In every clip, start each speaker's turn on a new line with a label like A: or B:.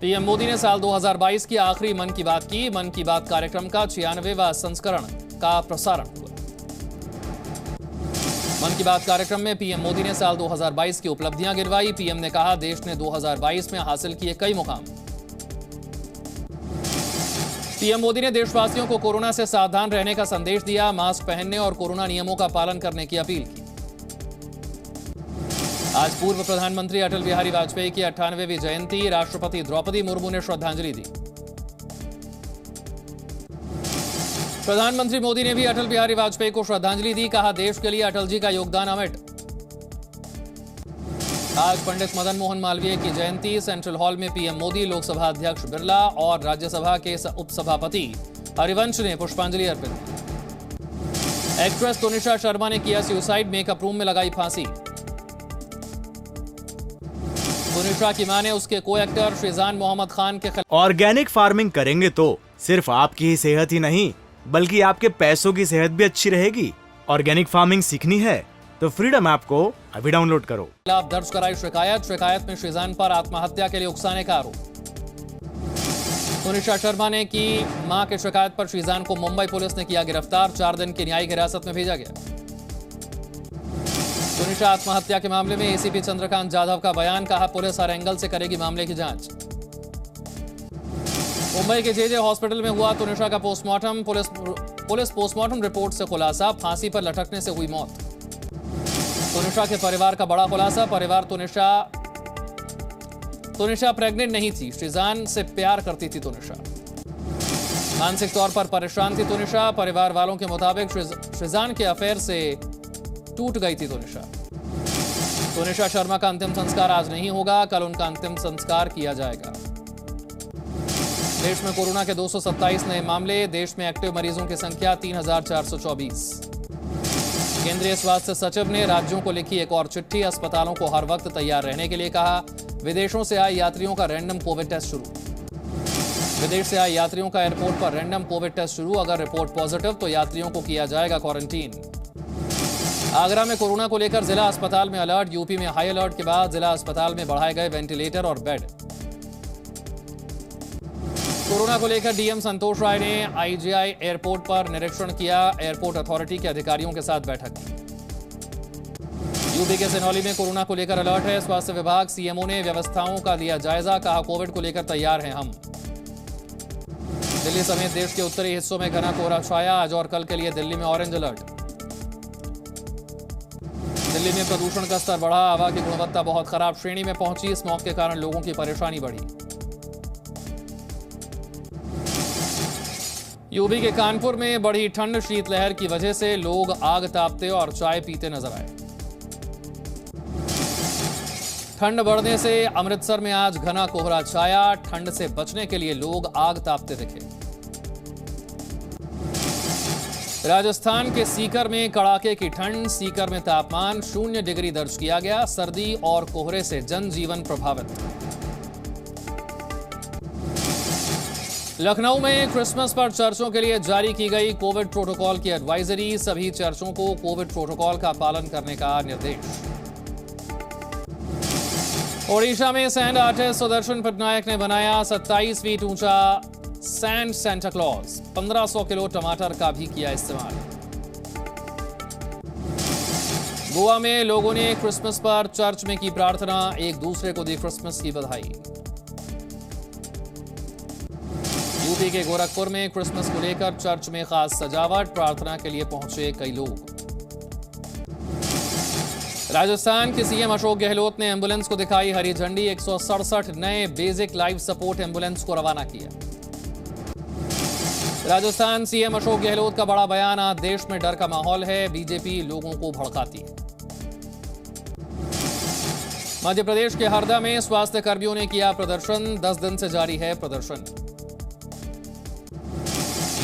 A: PM Modi ने साल 2022 की आखिरी मन की बात की। मन की बात कार्यक्रम का 96वां संस्करण का प्रसारण हुआ। मन की बात कार्यक्रम में पीएम मोदी ने साल 2022 की उपलब्धियां गिनवाई। पीएम ने कहा, देश ने 2022 में हासिल किए कई मुकाम। पीएम मोदी ने देशवासियों को कोरोना से सावधान रहने का संदेश दिया। मास्क पहनने और कोरोना नियमों का पालन करने की अपील की। आज पूर्व प्रधानमंत्री अटल बिहारी वाजपेयी की 98वीं जयंती। राष्ट्रपति द्रौपदी मुर्मू ने श्रद्धांजलि दी। प्रधानमंत्री मोदी ने भी अटल बिहारी वाजपेयी को श्रद्धांजलि दी। कहा, देश के लिए अटल जी का योगदान अमिट। आज पंडित मदन मोहन मालवीय की जयंती। सेंट्रल हॉल में पीएम मोदी, लोकसभा अध्यक्ष बिरला और राज्यसभा के उपसभापति हरिवंश ने पुष्पांजलि अर्पित की। एक्ट्रेस तनिषा शर्मा ने किया सुसाइड। मेकअप रूम में लगाई फांसी। तनिषा की मां ने उसके को एक्टर शिजान मोहम्मद खान के खिलाफ।
B: ऑर्गेनिक फार्मिंग करेंगे तो सिर्फ आपकी ही सेहत ही नहीं बल्कि आपके पैसों की सेहत भी अच्छी रहेगी। ऑर्गेनिक फार्मिंग सीखनी है तो फ्रीडम ऐप को अभी डाउनलोड करो।
A: खिलाफ दर्ज कराई शिकायत में शिजान पर आत्महत्या के लिए उकसाने का आरोप। तनिषा शर्मा ने की मां की शिकायत पर शिजान को मुंबई पुलिस ने किया गिरफ्तार। 4 दिन की न्यायिक हिरासत में भेजा गया। तनिषा आत्महत्या के मामले में एसीपी चंद्रकांत जाधव का बयान। कहा, पुलिस हर एंगल से करेगी मामले की जांच। मुंबई के जेजे हॉस्पिटल में हुआ तनिषा का पोस्टमार्टम। पुलिस पोस्टमार्टम रिपोर्ट से खुलासा, फांसी पर लटकने से हुई मौत। तनिषा के परिवार का बड़ा खुलासा। परिवार तनिषा प्रेग्नेंट नहीं थी, शिजान से प्यार करती थी तनिषा। मानसिक तौर पर परेशान थी तनिषा। परिवार वालों के मुताबिक शिजान के अफेयर से टूट गई थी तनिषा। तनिषा शर्मा का अंतिम संस्कार आज नहीं होगा, कल उनका अंतिम संस्कार किया जाएगा। देश में कोरोना के 227 नए मामले। देश में एक्टिव मरीजों की संख्या 3424। केंद्रीय स्वास्थ्य सचिव ने राज्यों को लिखी एक और चिट्ठी। अस्पतालों को हर वक्त तैयार रहने के लिए कहा। विदेशों से आए यात्रियों का रैंडम कोविड टेस्ट शुरू। विदेश से आए यात्रियों का एयरपोर्ट पर रैंडम कोविड टेस्ट शुरू। अगर रिपोर्ट पॉजिटिव तो यात्रियों को किया जाएगा क्वारंटीन। आगरा में कोरोना को लेकर जिला अस्पताल में अलर्ट। यूपी में हाई अलर्ट के बाद जिला अस्पताल में बढ़ाए गए वेंटिलेटर और बेड। कोरोना को लेकर डीएम संतोष राय ने आईजीआई एयरपोर्ट पर निरीक्षण किया। एयरपोर्ट अथॉरिटी के अधिकारियों के साथ बैठक की। यूपी के सिनौली में कोरोना को लेकर अलर्ट है। स्वास्थ्य विभाग, सीएमओ ने व्यवस्थाओं का लिया जायजा। कहा, कोविड को लेकर तैयार हैं हम। दिल्ली समेत देश के उत्तरी हिस्सों में घना कोहरा छाया। आज और कल के लिए दिल्ली में ऑरेंज अलर्ट। दिल्ली में प्रदूषण का स्तर बढ़ा। हवा की गुणवत्ता बहुत खराब श्रेणी में पहुंची। स्मॉग के कारण लोगों की परेशानी बढ़ी। यूपी के कानपुर में बढ़ी ठंड। शीतलहर की वजह से लोग आग तापते और चाय पीते नजर आए। ठंड बढ़ने से अमृतसर में आज घना कोहरा छाया। ठंड से बचने के लिए लोग आग तापते दिखे। राजस्थान के सीकर में कड़ाके की ठंड। सीकर में तापमान 0 डिग्री दर्ज किया गया। सर्दी और कोहरे से जनजीवन प्रभावित। लखनऊ में क्रिसमस पर चर्चों के लिए जारी की गई कोविड प्रोटोकॉल की एडवाइजरी। सभी चर्चों को कोविड प्रोटोकॉल का पालन करने का निर्देश। ओडिशा में सैंड आर्टिस्ट सुदर्शन पटनायक ने बनाया 27 फीट ऊंचा सैंड सेंटा क्लॉज। 1500 किलो टमाटर का भी किया इस्तेमाल। गोवा में लोगों ने क्रिसमस पर चर्च में की प्रार्थना। एक दूसरे को दी क्रिसमस की बधाई। यूपी के गोरखपुर में क्रिसमस को लेकर चर्च में खास सजावट। प्रार्थना के लिए पहुंचे कई लोग। राजस्थान के सीएम अशोक गहलोत ने एम्बुलेंस को दिखाई हरी झंडी। 167 नए बेसिक लाइफ सपोर्ट एम्बुलेंस को रवाना किया। राजस्थान सीएम अशोक गहलोत का बड़ा बयान। आज देश में डर का माहौल है। बीजेपी लोगों को भड़काती है। मध्य प्रदेश के हरदा में स्वास्थ्य कर्मियों ने किया प्रदर्शन। 10 दिन से जारी है प्रदर्शन।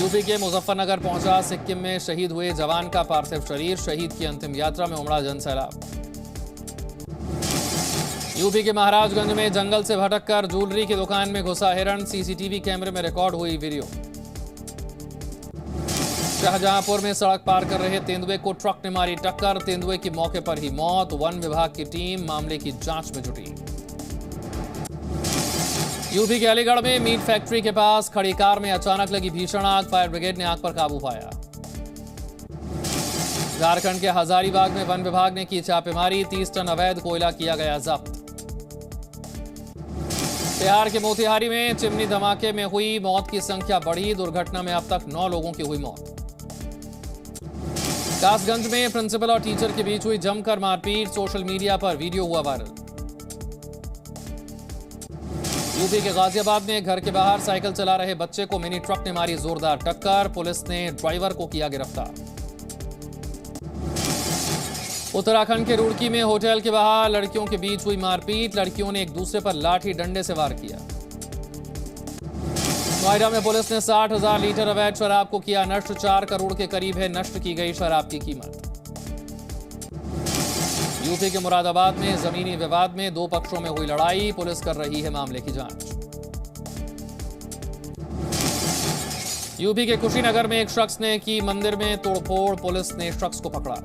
A: यूपी के मुजफ्फरनगर पहुंचा सिक्किम में शहीद हुए जवान का पार्थिव शरीर। शहीद की अंतिम यात्रा में उमड़ा जनसैलाब। यूपी के महाराजगंज में जंगल से भटककर ज्वेलरी की दुकान में घुसा हिरण। सीसीटीवी कैमरे में रिकॉर्ड हुई वीडियो। शाहजहांपुर में सड़क पार कर रहे तेंदुए को ट्रक ने मारी टक्कर। तेंदुए की मौके पर ही मौत। वन विभाग की टीम मामले की जांच में जुटी। यूपी के अलीगढ़ में मीट फैक्ट्री के पास खड़ी कार में अचानक लगी भीषण आग। फायर ब्रिगेड ने आग पर काबू पाया। झारखंड के हजारीबाग में वन विभाग ने की छापेमारी। 30 टन अवैध कोयला किया गया जब्त। बिहार के मोतिहारी में चिमनी धमाके में हुई मौत की संख्या बढ़ी। दुर्घटना में अब तक 9 लोगों की हुई मौत। कासगंज में प्रिंसिपल और टीचर के बीच हुई जमकर मारपीट। सोशल मीडिया पर वीडियो हुआ वायरल। यूपी के गाजियाबाद में घर के बाहर साइकिल चला रहे बच्चे को मिनी ट्रक ने मारी जोरदार टक्कर। पुलिस ने ड्राइवर को किया गिरफ्तार। उत्तराखंड के रुड़की में होटल के बाहर लड़कियों के बीच हुई मारपीट। लड़कियों ने एक दूसरे पर लाठी डंडे से वार किया। नोएडा में पुलिस ने 60,000 लीटर अवैध शराब को किया नष्ट। 4 करोड़ के करीब है नष्ट की गई शराब की कीमत। यूपी के मुरादाबाद में जमीनी विवाद में 2 पक्षों में हुई लड़ाई। पुलिस कर रही है मामले की जांच। यूपी के कुशीनगर में एक शख्स ने की मंदिर में तोड़फोड़। पुलिस ने शख्स को पकड़ा।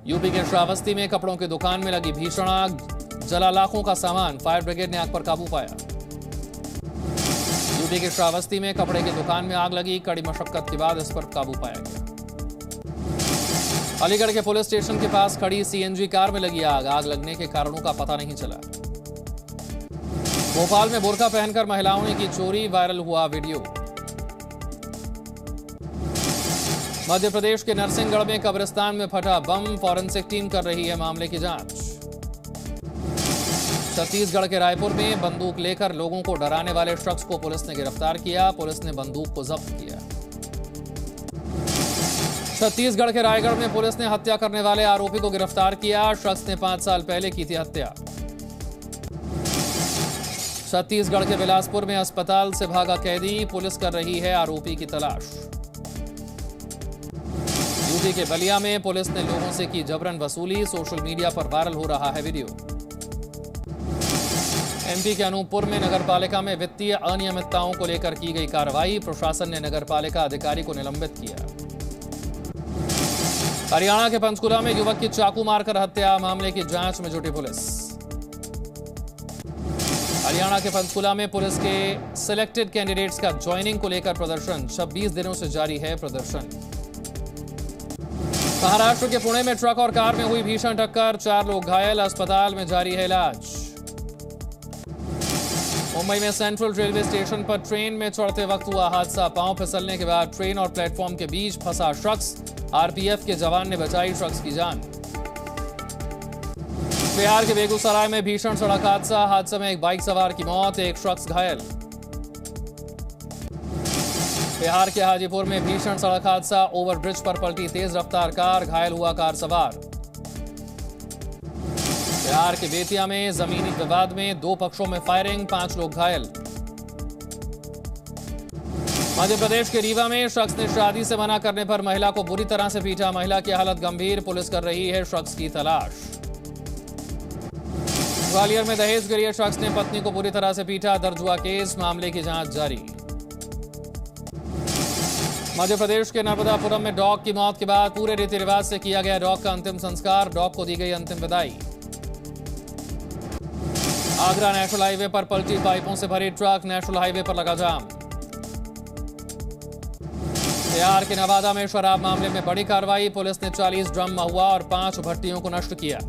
A: यूपी के श्रावस्ती में कपड़ों की दुकान में लगी भीषण आग। जला लाखों का सामान। फायर ब्रिगेड ने आग पर काबू पाया। यूपी के श्रावस्ती में कपड़े की दुकान में आग लगी। कड़ी मशक्कत के बाद इस पर काबू पाया गया। अलीगढ़ के पुलिस स्टेशन के पास खड़ी सीएनजी कार में लगी आग। आग लगने के कारणों का पता नहीं चला। भोपाल में बुर्का पहनकर महिलाओं ने की चोरी। वायरल हुआ वीडियो। मध्य प्रदेश के नरसिंहगढ़ में कब्रिस्तान में फटा बम। फॉरेंसिक टीम कर रही है मामले की जांच। छत्तीसगढ़ के रायपुर में बंदूक लेकर लोगों को डराने वाले शख्स को पुलिस ने गिरफ्तार किया। पुलिस ने बंदूक को जब्त किया। छत्तीसगढ़ के रायगढ़ में पुलिस ने हत्या करने वाले आरोपी को गिरफ्तार किया। शख्स ने 5 साल पहले की थी हत्या। छत्तीसगढ़ के बिलासपुर में अस्पताल से भागा कैदी। पुलिस कर रही है आरोपी की तलाश। यूपी के बलिया में पुलिस ने लोगों से की जबरन वसूली। सोशल मीडिया पर वायरल हो रहा है वीडियो। एमपी के अनूपपुर में नगरपालिका में वित्तीय अनियमितताओं को लेकर की गई कार्रवाई। प्रशासन ने नगरपालिका अधिकारी को निलंबित किया। हरियाणा के पंचकुला में युवक की चाकू मारकर हत्या। मामले की जांच में जुटी पुलिस। हरियाणा के पंचकुला में पुलिस के सिलेक्टेड कैंडिडेट्स का ज्वाइनिंग को लेकर प्रदर्शन। 26 दिनों से जारी है प्रदर्शन। महाराष्ट्र के पुणे में ट्रक और कार में हुई भीषण टक्कर। 4 लोग घायल। अस्पताल में जारी है इलाज। मुंबई में सेंट्रल रेलवे स्टेशन पर ट्रेन में चढ़ते वक्त हुआ हादसा। पांव फिसलने के बाद ट्रेन और प्लेटफॉर्म के बीच फंसा शख्स। आरपीएफ के जवान ने बचाई शख्स की जान। बिहार के बेगूसराय में भीषण सड़क हादसा। हादसे में एक बाइक सवार की मौत। एक शख्स घायल। बिहार के हाजीपुर में भीषण सड़क हादसा। ओवरब्रिज पर पलटी तेज रफ्तार कार। घायल हुआ कार सवार। बिहार के बेतिया में जमीनी विवाद में 2 पक्षों में फायरिंग। 5 लोग घायल। मध्य प्रदेश के रीवा में शख्स ने शादी से मना करने पर महिला को बुरी तरह से पीटा। महिला की हालत गंभीर। पुलिस कर रही है शख्स की तलाश। ग्वालियर में दहेज के लिए शख्स ने पत्नी को बुरी तरह से पीटा। दर्ज हुआ केस। मामले की जांच जारी। मध्य प्रदेश के नर्मदापुरम में डॉग की मौत के बाद पूरे रीति रिवाज से किया गया डॉग का अंतिम संस्कार। डॉग को दी गई अंतिम विदाई। आगरा नेशनल हाईवे पर पलटी पाइपों से भरी ट्रक। नेशनल हाईवे पर लगा जाम। बिहार के नवादा में शराब मामले में बड़ी कार्रवाई। पुलिस ने 40 ड्रम महुआ और 5 भट्टियों को नष्ट किया।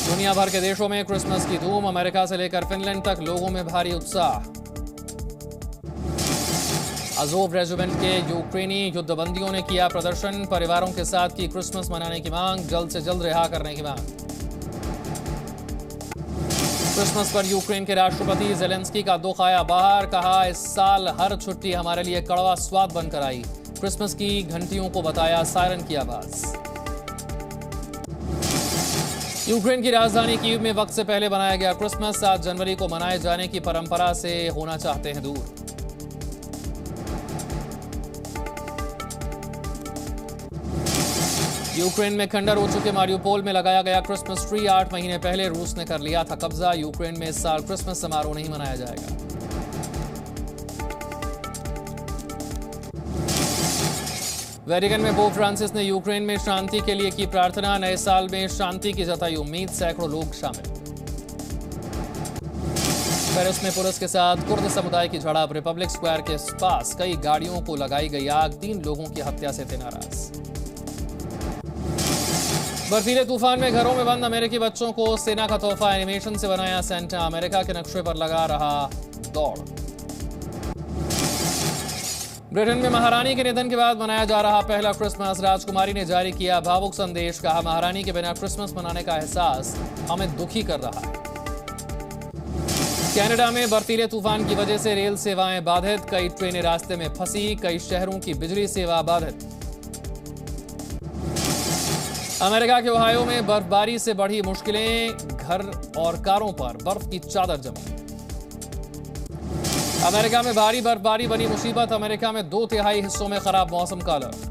A: दुनिया भर के देशों में क्रिसमस की धूम। अमेरिका से लेकर फिनलैंड तक लोगों में भारी उत्साह। अजोव रेजिमेंट के यूक्रेनी युद्धबंदियों ने किया प्रदर्शन। परिवारों के साथ की क्रिसमस मनाने की मांग। जल्द से जल्द रिहा करने की मांग। क्रिसमस पर यूक्रेन के राष्ट्रपति जेलेंस्की का दुख आया बाहर। कहा, इस साल हर छुट्टी हमारे लिए कड़वा स्वाद बनकर आई। क्रिसमस की घंटियों को बताया सायरन की आवाज। यूक्रेन की राजधानी कीव में वक्त से पहले बनाया गया क्रिसमस। 7 जनवरी को मनाए जाने की परंपरा से होना चाहते हैं दूर। यूक्रेन में खंडर हो चुके मारियुपोल में लगाया गया क्रिसमस ट्री। 8 महीने पहले रूस ने कर लिया था कब्जा। यूक्रेन में इस साल क्रिसमस समारोह नहीं मनाया जाएगा। वेटिकन में पोप फ्रांसिस ने यूक्रेन में शांति के लिए की प्रार्थना। नए साल में शांति की जताई उम्मीद। सैकड़ों लोग शामिल। पेरिस में पुलिस के साथ कुर्द समुदाय की झड़प, रिपब्लिक स्क्वायर के पास कई गाड़ियों को लगाई गई आग, 3 लोगों की हत्या से थे नाराज। बर्फीले तूफान में घरों में बंद अमेरिकी बच्चों को सेना का तोहफा, एनिमेशन से बनाया सेंटा, अमेरिका के नक्शे पर लगा रहा दौड़। ब्रिटेन में महारानी के निधन के बाद मनाया जा रहा पहला क्रिसमस, राजकुमारी ने जारी किया भावुक संदेश, कहा महारानी के बिना क्रिसमस मनाने का एहसास हमें दुखी कर रहा है। कनाडा में बर्फीले तूफान की वजह से रेल सेवाएं बाधित, कई ट्रेनें रास्ते में फंसी, कई शहरों की बिजली सेवा बाधित। अमेरिका के ओहायो में बर्फबारी से बढ़ी मुश्किलें, घर और कारों पर बर्फ की चादर जमी। अमेरिका में भारी बर्फबारी बनी मुसीबत, अमेरिका में 2/3 हिस्सों में खराब मौसम का अलर्ट।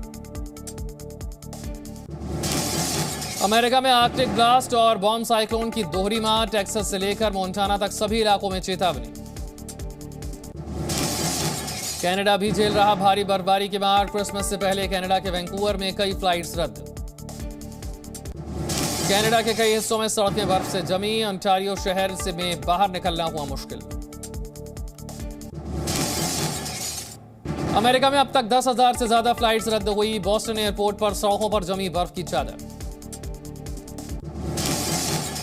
A: अमेरिका में आर्कटिक ब्लास्ट और बॉम्ब साइक्लोन की दोहरी मार, टेक्सास से लेकर मोंटाना तक सभी इलाकों में चेतावनी। कनाडा भी झेल रहा भारी बर्फबारी की मार, क्रिसमस से पहले कनाडा के वैंकूवर में कई फ्लाइट्स रद्द। कनाडा के कई हिस्सों में सड़कें बर्फ से जमी, ओंटारियो शहर से में बाहर निकलना हुआ मुश्किल। अमेरिका में अब तक 10,000 से ज्यादा फ्लाइट्स रद्द हुई, बॉस्टन एयरपोर्ट पर सड़कों पर जमी बर्फ की चादर।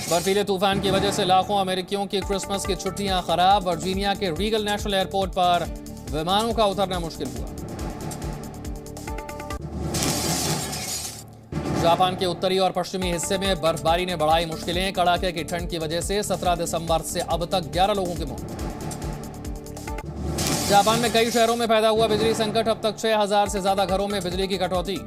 A: बर्फीले तूफान की वजह से लाखों अमेरिकियों की क्रिसमस की छुट्टियां खराब, वर्जीनिया के रीगल नेशनल एयरपोर्ट पर विमानों का उतरना मुश्किल हुआ। जापान के उत्तरी और पश्चिमी हिस्से में बर्फबारी ने बढ़ाई मुश्किलें, कड़ाके की ठंड की वजह से 17 दिसंबर से अब तक 11 लोगों की मौत। जापान में कई शहरों में पैदा हुआ बिजली संकट, अब तक 6,000 से ज्यादा घरों में बिजली की कटौती।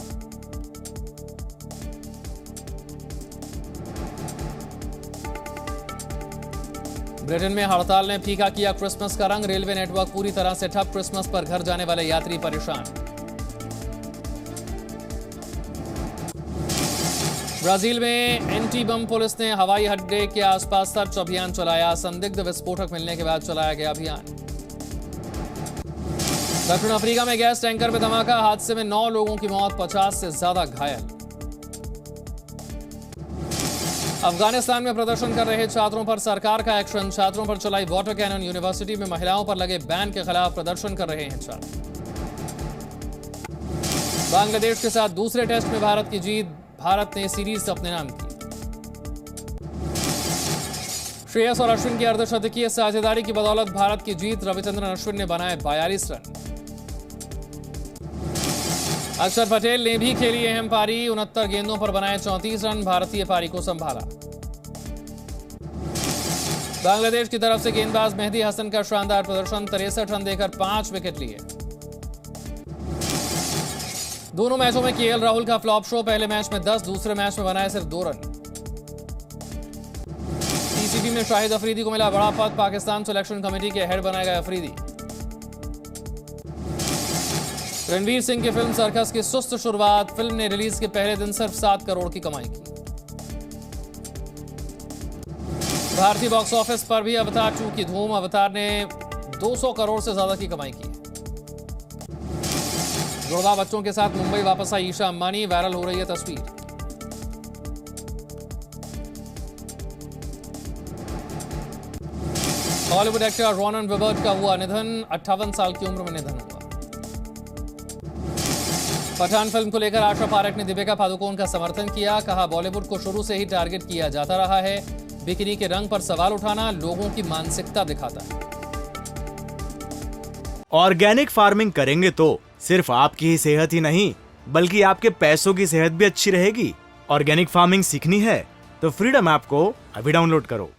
A: ब्रिटेन में हड़ताल ने फीका किया क्रिसमस का रंग, रेलवे नेटवर्क पूरी तरह से ठप, क्रिसमस पर घर जाने वाले यात्री परेशान। ब्राजील में एंटी बम पुलिस ने हवाई अड्डे के आसपास सर्च अभियान चलाया, संदिग्ध विस्फोटक मिलने के बाद चलाया गया अभियान। दक्षिण अफ्रीका में गैस टैंकर में धमाका, हादसे में 9 लोगों की मौत, 50 से ज्यादा घायल। अफगानिस्तान में प्रदर्शन कर रहे छात्रों पर सरकार का एक्शन, छात्रों पर चलाई वाटर कैनन, यूनिवर्सिटी में महिलाओं पर लगे बैन के खिलाफ प्रदर्शन कर रहे हैं छात्र। बांग्लादेश के साथ दूसरे टेस्ट में भारत की जीत, भारत ने सीरीज अपने नाम की। श्रेयस और अश्विन की अर्धशतकीय साझेदारी की बदौलत भारत की जीत, रविचंद्रन अश्विन ने बनाए 42 रन। अक्षर पटेल ने भी खेली अहम पारी, 69 गेंदों पर बनाए 34 रन, भारतीय पारी को संभाला। बांग्लादेश की तरफ से गेंदबाज मेहदी हसन का शानदार प्रदर्शन, 63 रन देकर 5 विकेट लिए। दोनों मैचों में केएल राहुल का फ्लॉप शो, पहले मैच में 10, दूसरे मैच में बनाए सिर्फ 2 रन। टीसीबी में शाहिद अफरीदी को मिला बड़ा पद, पाकिस्तान सिलेक्शन कमेटी के हेड बनाए गए अफरीदी। रणवीर सिंह की फिल्म सर्कस की सुस्त शुरुआत, फिल्म ने रिलीज के पहले दिन सिर्फ 7 करोड़ की कमाई की। भारतीय बॉक्स ऑफिस पर भी अवतार 2 की धूम, अवतार ने 200 करोड़ से ज्यादा की कमाई की। जुड़वा बच्चों के साथ मुंबई वापस आई ईशा अंबानी, वायरल हो रही है तस्वीर। हॉलीवुड एक्टर रॉनन विबर्ट का हुआ निधन, 58 साल की उम्र में निधन हुआ। पठान फिल्म को लेकर आशा पारेख ने दीपिका पादुकोण का समर्थन किया, कहा बॉलीवुड को शुरू से ही टारगेट किया जाता रहा है, बिकिनी के रंग पर सवाल उठाना लोगों की मानसिकता दिखाता है।
B: ऑर्गेनिक फार्मिंग करेंगे तो सिर्फ आपकी ही सेहत ही नहीं बल्कि आपके पैसों की सेहत भी अच्छी रहेगी। ऑर्गेनिक फार्मिंग सीखनी है तो फ्रीडम ऐप को अभी डाउनलोड करो।